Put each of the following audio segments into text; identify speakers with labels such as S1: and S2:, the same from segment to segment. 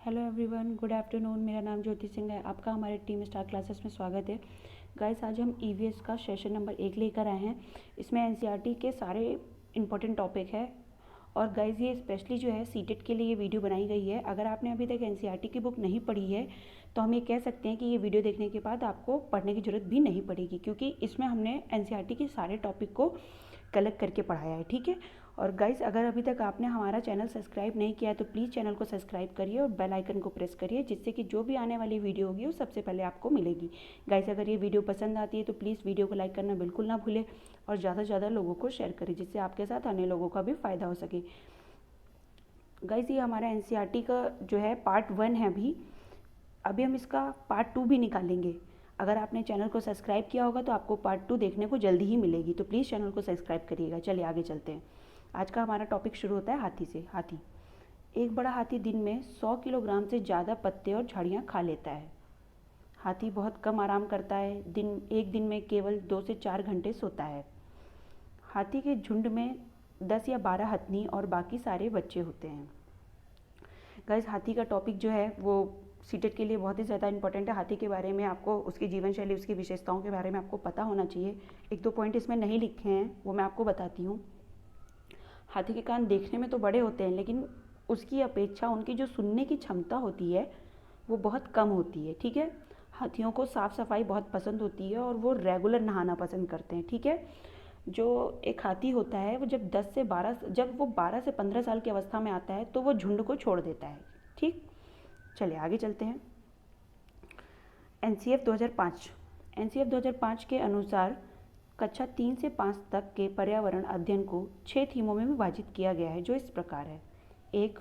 S1: Hello everyone, good afternoon. मेरा नाम ज्योति सिंह है। आपका हमारे टीम स्टार क्लासेस में स्वागत है। गाइस, आज हम ईवीएस का सेशन नंबर 1 लेकर आए हैं। इसमें एनसीईआरटी के सारे इंपॉर्टेंट टॉपिक है। और गाइस, ये स्पेशली जो है सीटेट के लिए ये वीडियो बनाई गई है। अगर आपने अभी तक एनसीईआरटी की बुक नहीं पढ़ी है तो हम ये कह सकते हैं कि ये वीडियो देखने के बाद आपको पढ़ने की ज़रूरत भी नहीं पड़ेगी, क्योंकि इसमें हमने एनसीईआरटी के सारे टॉपिक को कलेक्ट करके पढ़ाया है। ठीक है। और गाइस, अगर अभी तक आपने हमारा चैनल सब्सक्राइब नहीं किया है तो प्लीज़ चैनल को सब्सक्राइब करिए और बेल आइकन को प्रेस करिए, जिससे कि जो भी आने वाली वीडियो होगी वो सबसे पहले आपको मिलेगी। गाइस, अगर ये वीडियो पसंद आती है तो प्लीज़ वीडियो को लाइक करना बिल्कुल ना भूलें और ज़्यादा से ज़्यादा लोगों को शेयर करें, जिससे आपके साथ अन्य लोगों का भी फ़ायदा हो सके। गाइस, ये हमारा एनसीईआरटी का जो है पार्ट 1 है। अभी हम इसका पार्ट 2 भी निकालेंगे। अगर आपने चैनल को सब्सक्राइब किया होगा तो आपको पार्ट 2 देखने को जल्दी ही मिलेगी, तो प्लीज़ चैनल को सब्सक्राइब करिएगा। चलिए आगे चलते हैं। आज का हमारा टॉपिक शुरू होता है हाथी से। हाथी। एक बड़ा हाथी दिन में 100 किलोग्राम से ज़्यादा पत्ते और झाड़ियाँ खा लेता है। हाथी बहुत कम आराम करता है। एक दिन में केवल 2 से 4 घंटे सोता है। हाथी के झुंड में 10 या 12 हथनी और बाकी सारे बच्चे होते हैं। गाइस, हाथी का टॉपिक जो है वो सीटेट के लिए बहुत ही ज़्यादा इंपॉर्टेंट है। हाथी के बारे में आपको, उसकी जीवन शैली, उसकी विशेषताओं के बारे में आपको पता होना चाहिए। एक दो पॉइंट इसमें नहीं लिखे हैं, वो मैं आपको बताती हूँ। हाथी के कान देखने में तो बड़े होते हैं, लेकिन उसकी अपेक्षा उनकी जो सुनने की क्षमता होती है वो बहुत कम होती है। ठीक है। हाथियों को साफ़ सफाई बहुत पसंद होती है और वो रेगुलर नहाना पसंद करते हैं। ठीक है। जो एक हाथी होता है वो जब वो 12 से 15 साल की अवस्था में आता है तो वो झुंड को छोड़ देता है। ठीक। चलिए आगे चलते हैं। एनसीएफ 2005। एनसीएफ 2005 के अनुसार कक्षा 3 से 5 तक के पर्यावरण अध्ययन को 6 थीमों में विभाजित किया गया है, जो इस प्रकार है। 1.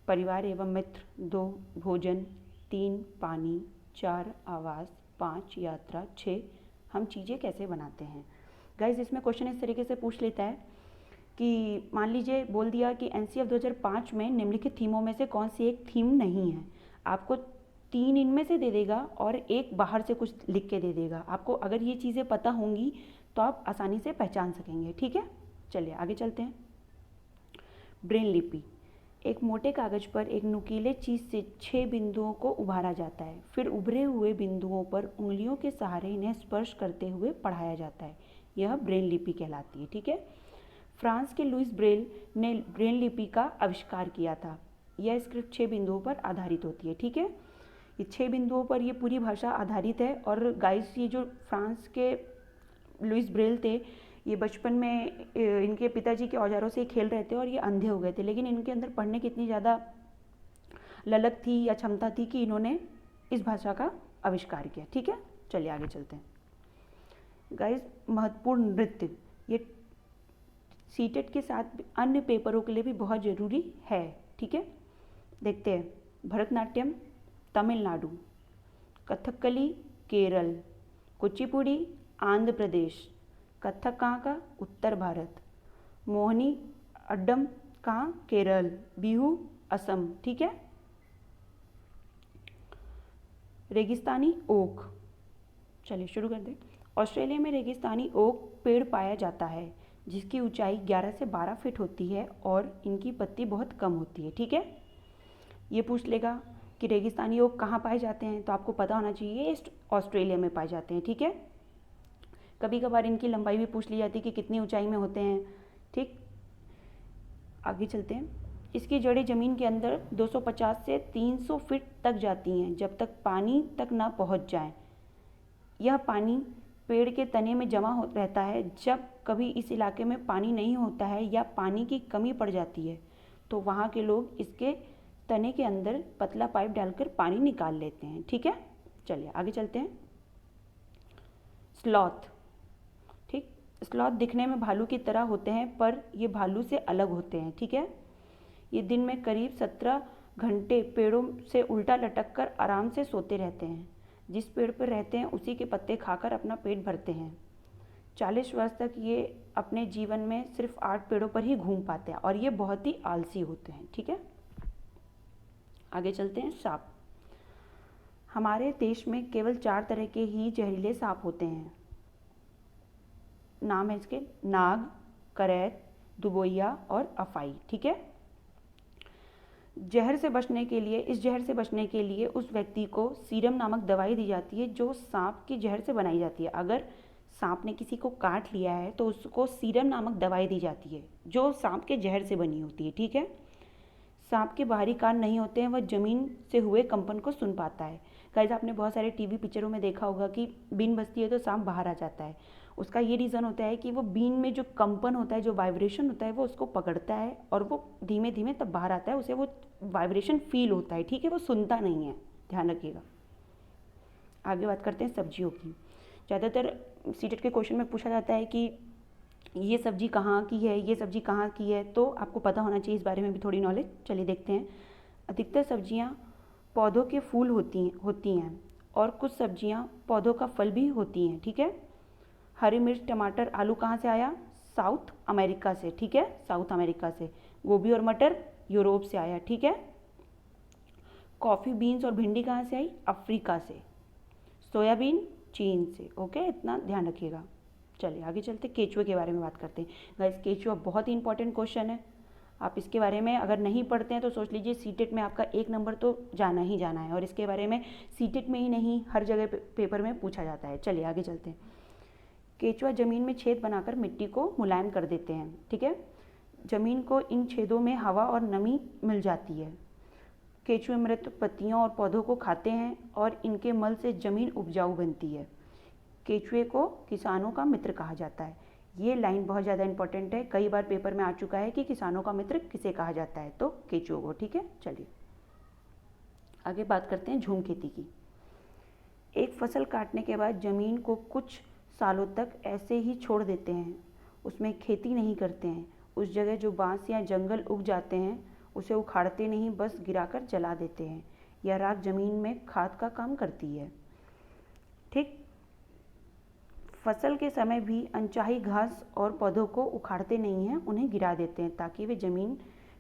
S1: परिवार एवं मित्र। 2. भोजन। 3. पानी। 4. आवास। 5. यात्रा। 6. हम चीज़ें कैसे बनाते हैं। गाइज, इसमें क्वेश्चन इस तरीके से पूछ लेता है कि मान लीजिए बोल दिया कि एनसीएफ 2005 में निम्नलिखित थीमों में से कौन सी एक थीम नहीं है। आपको 3 इनमें से दे देगा और एक बाहर से कुछ लिख के दे देगा। आपको अगर ये चीज़ें पता होंगी तो आप आसानी से पहचान सकेंगे। ठीक है। चलिए आगे चलते हैं। ब्रेन लिपि। एक मोटे कागज पर एक नुकीले चीज़ से 6 बिंदुओं को उभारा जाता है। फिर उभरे हुए बिंदुओं पर उंगलियों के सहारे इन्हें स्पर्श करते हुए पढ़ाया जाता है। यह ब्रेन लिपि कहलाती है। ठीक है। फ्रांस के लुइस ब्रेल ने ब्रेन लिपि का आविष्कार किया था। यह स्क्रिप्ट 6 बिंदुओं पर आधारित होती है। ठीक है। ये 6 बिंदुओं पर ये पूरी भाषा आधारित है। और गाइस, ये जो फ्रांस के लुइस ब्रेल थे, ये बचपन में इनके पिताजी के औजारों से खेल रहे थे और ये अंधे हो गए थे, लेकिन इनके अंदर पढ़ने की इतनी ज़्यादा ललक थी या क्षमता थी कि इन्होंने इस भाषा का आविष्कार किया। ठीक है। चलिए आगे चलते हैं। गाइस, महत्वपूर्ण नृत्य। ये सीटेट के साथ अन्य पेपरों के लिए भी बहुत ज़रूरी है। ठीक है। देखते हैं। भरतनाट्यम तमिलनाडु। कथकली केरल। कुचिपुड़ी आंध्र प्रदेश। कथक कहाँ का? उत्तर भारत। मोहिनी अड्डम कहाँ? केरल। बिहू असम। ठीक है। रेगिस्तानी ओक। चलिए शुरू कर दें। ऑस्ट्रेलिया में रेगिस्तानी ओक पेड़ पाया जाता है जिसकी ऊंचाई 11 से 12 फीट होती है और इनकी पत्ती बहुत कम होती है। ठीक है। ये पूछ लेगा कि रेगिस्तानी ओक कहाँ पाए जाते हैं, तो आपको पता होना चाहिए ईस्ट ऑस्ट्रेलिया में पाए जाते हैं। ठीक है। कभी कभार इनकी लंबाई भी पूछ ली जाती है कि कितनी ऊंचाई में होते हैं। ठीक। आगे चलते हैं। इसकी जड़ें ज़मीन के अंदर 250 से 300 फीट तक जाती हैं जब तक पानी तक ना पहुंच जाए। यह पानी पेड़ के तने में जमा हो रहता है। जब कभी इस इलाके में पानी नहीं होता है या पानी की कमी पड़ जाती है तो वहाँ के लोग इसके तने के अंदर पतला पाइप डालकर पानी निकाल लेते हैं। ठीक है। चलिए आगे चलते हैं। स्लॉथ। ठीक। स्लॉथ दिखने में भालू की तरह होते हैं पर ये भालू से अलग होते हैं। ठीक है। ये दिन में करीब 17 घंटे पेड़ों से उल्टा लटक कर आराम से सोते रहते हैं। जिस पेड़ पर रहते हैं उसी के पत्ते खाकर अपना पेट भरते हैं। 40 वर्ष तक ये अपने जीवन में सिर्फ 8 पेड़ों पर ही घूम पाते हैं और ये बहुत ही आलसी होते हैं। ठीक है। आगे चलते हैं। सांप। हमारे देश में केवल 4 तरह के ही जहरीले सांप होते हैं। नाम है इसके नाग, करैत, दुबोइया और अफाई। ठीक है। जहर से बचने के लिए, इस जहर से बचने के लिए उस व्यक्ति को सीरम नामक दवाई दी जाती है जो सांप की जहर से बनाई जाती है। अगर सांप ने किसी को काट लिया है तो उसको सीरम नामक दवाई दी जाती है जो सांप के जहर से बनी होती है, ठीक है। सांप के बाहरी कान नहीं होते हैं, वह जमीन से हुए कंपन को सुन पाता है। गाइस, आपने बहुत सारे टीवी पिक्चरों में देखा होगा कि बीन बजती है तो सांप बाहर आ जाता है। उसका ये रीज़न होता है कि वो बीन में जो कंपन होता है, जो वाइब्रेशन होता है, वो उसको पकड़ता है और वो धीमे धीमे तब बाहर आता है, उसे वो वाइब्रेशन फील होता है, ठीक है। वो सुनता नहीं है, ध्यान रखिएगा। आगे बात करते हैं सब्जियों की। ज़्यादातर सीटेट के क्वेश्चन में पूछा जाता है कि ये सब्जी कहाँ की है, ये सब्जी कहाँ की है, तो आपको पता होना चाहिए इस बारे में भी थोड़ी नॉलेज। चलिए देखते हैं। अधिकतर सब्जियाँ पौधों के फूल होती हैं और कुछ सब्जियाँ पौधों का फल भी होती हैं, ठीक है। हरी मिर्च, टमाटर, आलू कहाँ से आया? साउथ अमेरिका से, ठीक है, साउथ अमेरिका से। गोभी और मटर यूरोप से आया, ठीक है। कॉफ़ी, बीन्स और भिंडी कहाँ से आई? अफ्रीका से। सोयाबीन चीन से, ओके, इतना ध्यान रखिएगा। चलिए आगे चलते, केचुए के बारे में बात करते हैं। गाइस, केचुआ बहुत ही इंपॉर्टेंट क्वेश्चन है। आप इसके बारे में अगर नहीं पढ़ते हैं तो सोच लीजिए सीटेट में आपका 1 नंबर तो जाना ही जाना है, और इसके बारे में सीटेट में ही नहीं हर जगह पेपर में पूछा जाता है। चलिए आगे चलते हैं। केचुआ ज़मीन में छेद बनाकर मिट्टी को मुलायम कर देते हैं, ठीक है। ज़मीन को इन छेदों में हवा और नमी मिल जाती है। केचुए मृत पत्तियों और पौधों को खाते हैं और इनके मल से ज़मीन उपजाऊ बनती है। केचुए को किसानों का मित्र कहा जाता है। ये लाइन बहुत ज़्यादा इंपॉर्टेंट है, कई बार पेपर में आ चुका है कि किसानों का मित्र किसे कहा जाता है, तो केचुओं को, ठीक है। चलिए आगे बात करते हैं झूम खेती की। एक फसल काटने के बाद ज़मीन को कुछ सालों तक ऐसे ही छोड़ देते हैं, उसमें खेती नहीं करते हैं। उस जगह जो बांस या जंगल उग जाते हैं उसे उखाड़ते नहीं, बस गिराकर जला देते हैं। यह राख ज़मीन में खाद का काम करती है, ठीक। फसल के समय भी अनचाही घास और पौधों को उखाड़ते नहीं हैं, उन्हें गिरा देते हैं ताकि वे ज़मीन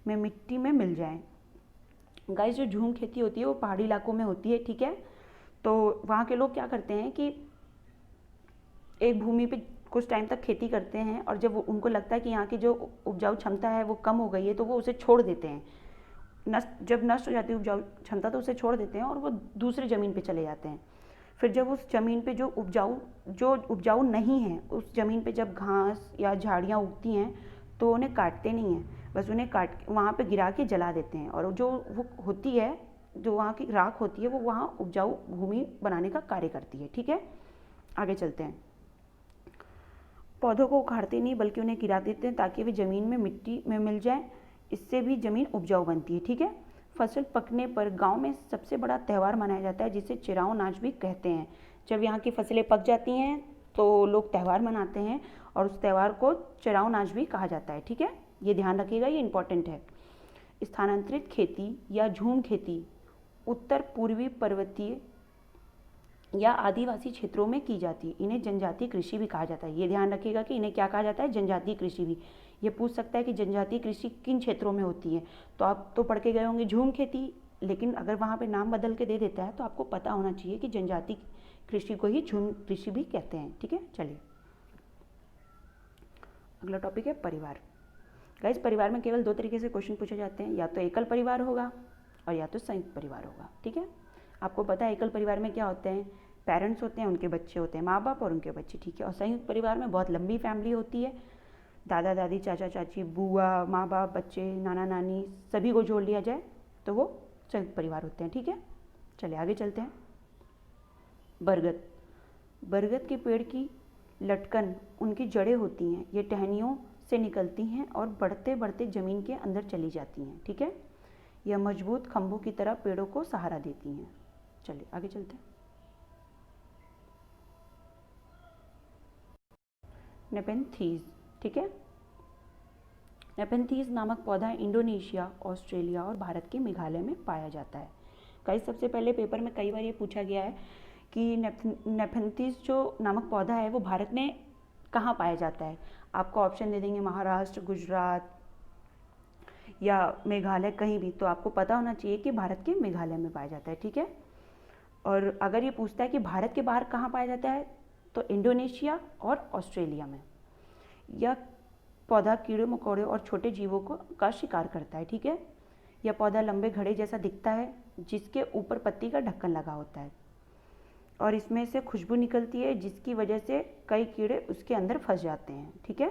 S1: में मिट्टी में मिल जाएं। गाइस, जो झूम खेती होती है वो पहाड़ी इलाकों में होती है, ठीक है। तो वहाँ के लोग क्या करते हैं कि एक भूमि पे कुछ टाइम तक खेती करते हैं और जब उनको लगता है कि यहाँ की जो उपजाऊ क्षमता है वो कम हो गई है तो वो उसे छोड़ देते हैं। जब नष्ट हो जाती है उपजाऊ क्षमता तो उसे छोड़ देते हैं और वो दूसरी ज़मीन पे चले जाते हैं। फिर जब उस ज़मीन पे जो उपजाऊ नहीं है, उस ज़मीन पे जब घास या झाड़ियाँ उगती हैं तो उन्हें काटते नहीं हैं, बस उन्हें काट वहाँ पे गिरा के जला देते हैं। और जो वो होती है, जो वहाँ की राख होती है, वो वहाँ उपजाऊ भूमि बनाने का कार्य करती है, ठीक है। आगे चलते हैं। पौधों को उखाड़ते नहीं बल्कि उन्हें गिरा देते हैं ताकि वे ज़मीन में मिट्टी में मिल जाएं, इससे भी ज़मीन उपजाऊ बनती है, ठीक है। फसल पकने पर गांव में सबसे बड़ा त्यौहार मनाया जाता है जिसे चिराओ नाच भी कहते हैं। जब यहाँ की फसलें पक जाती हैं तो लोग त्यौहार मनाते हैं और उस त्यौहार को चिराओ नाच भी कहा जाता है, ठीक है। ये ध्यान रखिएगा, ये इंपॉर्टेंट है। स्थानांतरित खेती या झूम खेती उत्तर पूर्वी पर्वतीय या आदिवासी क्षेत्रों में की जाती है। इन्हें जनजातीय कृषि भी कहा जाता है। ये ध्यान रखिएगा कि इन्हें क्या कहा जाता है, जनजातीय कृषि भी। ये पूछ सकता है कि जनजातीय कृषि किन क्षेत्रों में होती है, तो आप तो पढ़ के गए होंगे झूम खेती, लेकिन अगर वहाँ पे नाम बदल के दे देता है तो आपको पता होना चाहिए कि जनजातीय कृषि को ही झूम कृषि भी कहते हैं, ठीक है। चलिए अगला टॉपिक है परिवार। गाइस, परिवार में केवल 2 तरीके से क्वेश्चन पूछे जाते हैं, या तो एकल परिवार होगा और या तो संयुक्त परिवार होगा, ठीक है। आपको पता है एकल परिवार में क्या होते हैं, पेरेंट्स होते हैं, उनके बच्चे होते हैं, माँ बाप और उनके बच्चे, ठीक है। और संयुक्त परिवार में बहुत लंबी फैमिली होती है, दादा दादी, चाचा चाची, बुआ, माँ बाप, बच्चे, नाना नानी, सभी को जोड़ लिया जाए तो वो संयुक्त परिवार होते हैं, ठीक है। चलिए आगे चलते हैं। बरगद के पेड़ की लटकन उनकी जड़ें होती हैं, ये टहनियों से निकलती हैं और बढ़ते बढ़ते ज़मीन के अंदर चली जाती हैं, ठीक है। यह मजबूत खंभों की तरह पेड़ों को सहारा देती हैं। चलिए आगे चलते हैं। नेपेंथीज, ठीक है। नेपेंथीज नामक पौधा इंडोनेशिया, ऑस्ट्रेलिया और भारत के मेघालय में पाया जाता है। गाइस, सबसे पहले पेपर में कई बार ये पूछा गया है कि नेपेंथीज जो नामक पौधा है वो भारत में कहाँ पाया जाता है। आपको ऑप्शन दे देंगे महाराष्ट्र, गुजरात या मेघालय, कहीं भी, तो आपको पता होना चाहिए कि भारत के मेघालय में पाया जाता है, ठीक है। और अगर ये पूछता है कि भारत के बाहर कहाँ पाया जाता है तो इंडोनेशिया और ऑस्ट्रेलिया में। यह पौधा कीड़े मकोड़े और छोटे जीवों का शिकार करता है, ठीक है। यह पौधा लंबे घड़े जैसा दिखता है जिसके ऊपर पत्ती का ढक्कन लगा होता है और इसमें से खुशबू निकलती है जिसकी वजह से कई कीड़े उसके अंदर फंस जाते हैं। ठीक है,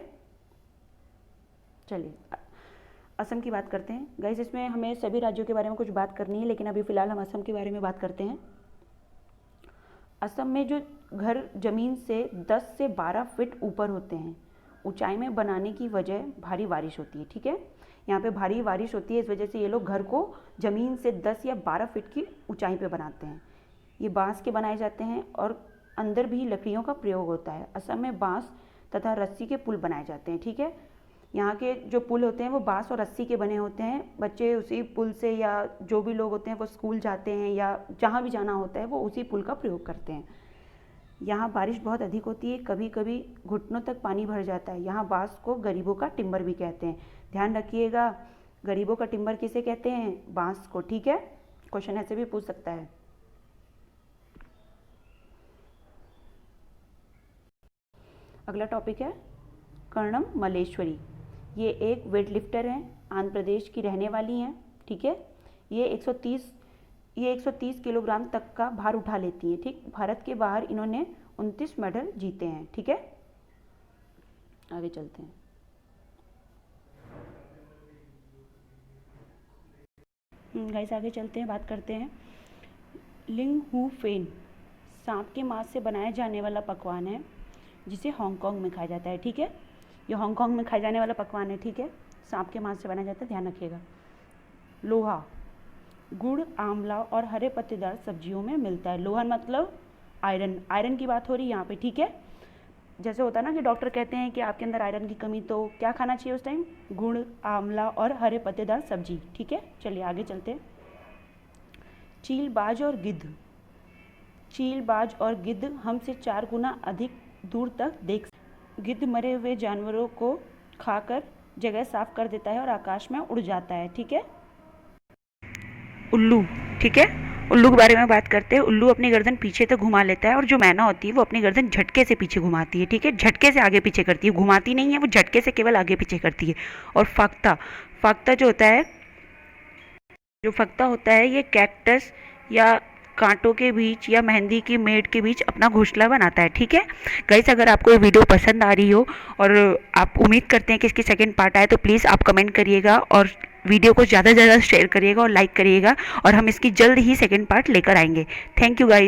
S1: चलिए असम की बात करते हैं। गाइस इसमें हमें सभी राज्यों के बारे में कुछ बात करनी है, लेकिन अभी फ़िलहाल हम असम के बारे में बात करते हैं। असम में जो घर ज़मीन से 10 से 12 फीट ऊपर होते हैं, ऊंचाई में बनाने की वजह भारी बारिश होती है। ठीक है, यहाँ पे भारी बारिश होती है, इस वजह से ये लोग घर को ज़मीन से 10 या 12 फीट की ऊंचाई पे बनाते हैं। ये बांस के बनाए जाते हैं और अंदर भी लकड़ियों का प्रयोग होता है। असम में बांस तथा रस्सी के पुल बनाए जाते हैं। ठीक है, यहाँ के जो पुल होते हैं वो बांस और रस्सी के बने होते हैं। बच्चे उसी पुल से, या जो भी लोग होते हैं वो स्कूल जाते हैं या जहाँ भी जाना होता है वो उसी पुल का प्रयोग करते हैं। यहाँ बारिश बहुत अधिक होती है, कभी कभी घुटनों तक पानी भर जाता है। यहाँ बांस को गरीबों का टिम्बर भी कहते हैं। ध्यान रखिएगा, गरीबों का टिम्बर किसे कहते हैं? बांस को। ठीक है, क्वेश्चन ऐसे भी पूछ सकता है। अगला टॉपिक है कर्णम मल्लेश्वरी। ये एक वेट लिफ्टर हैं, आंध्र प्रदेश की रहने वाली हैं। ठीक है, ये 130 किलोग्राम तक का भार उठा लेती हैं। ठीक, भारत के बाहर इन्होंने 29 मेडल जीते हैं। ठीक है, आगे चलते हैं। गाइस आगे चलते हैं, बात करते हैं लिंग हू फेन। सांप के मांस से बनाया जाने वाला पकवान है जिसे हांगकांग में खाया जाता है। ठीक है, ये हांगकांग में खाए जाने वाला पकवान है। ठीक है, सांप के मांस से बनाया जाता है, ध्यान रखिएगा। लोहा गुड़, आंवला और हरे पत्तेदार सब्जियों में मिलता है। लोहा मतलब आयरन, आयरन की बात हो रही है यहाँ पे। ठीक है, जैसे होता है ना कि डॉक्टर कहते हैं कि आपके अंदर आयरन की कमी, तो क्या खाना चाहिए उस टाइम? गुड़, आंवला और हरे पत्तेदार सब्जी। ठीक है, चलिए आगे चलते हैं। चीलबाज और गिद्ध। चीलबाज और गिद्ध हमसे 4 गुना अधिक दूर तक देख। गिद्ध मरे हुए जानवरों को खाकर जगह साफ कर देता है और आकाश में उड़ जाता है। ठीक है, उल्लू। ठीक है, उल्लू के बारे में बात करते हैं। उल्लू अपनी गर्दन पीछे तक घुमा लेता है और जो मैना होती है वो अपनी गर्दन झटके से पीछे घुमाती है। ठीक है, झटके से आगे पीछे करती है, घुमाती नहीं है, वो झटके से केवल आगे पीछे करती है। और फाख्ता जो फक्ता होता है ये कैक्टस या कांटों के बीच या मेहंदी की मेड़ के बीच अपना घोंसला बनाता है। ठीक है गाइस, अगर आपको ये वीडियो पसंद आ रही हो और आप उम्मीद करते हैं कि इसकी सेकंड पार्ट आए तो प्लीज़ आप कमेंट करिएगा और वीडियो को ज़्यादा से ज़्यादा शेयर करिएगा और लाइक करिएगा, और हम इसकी जल्द ही सेकंड पार्ट लेकर आएंगे। Thank you guys.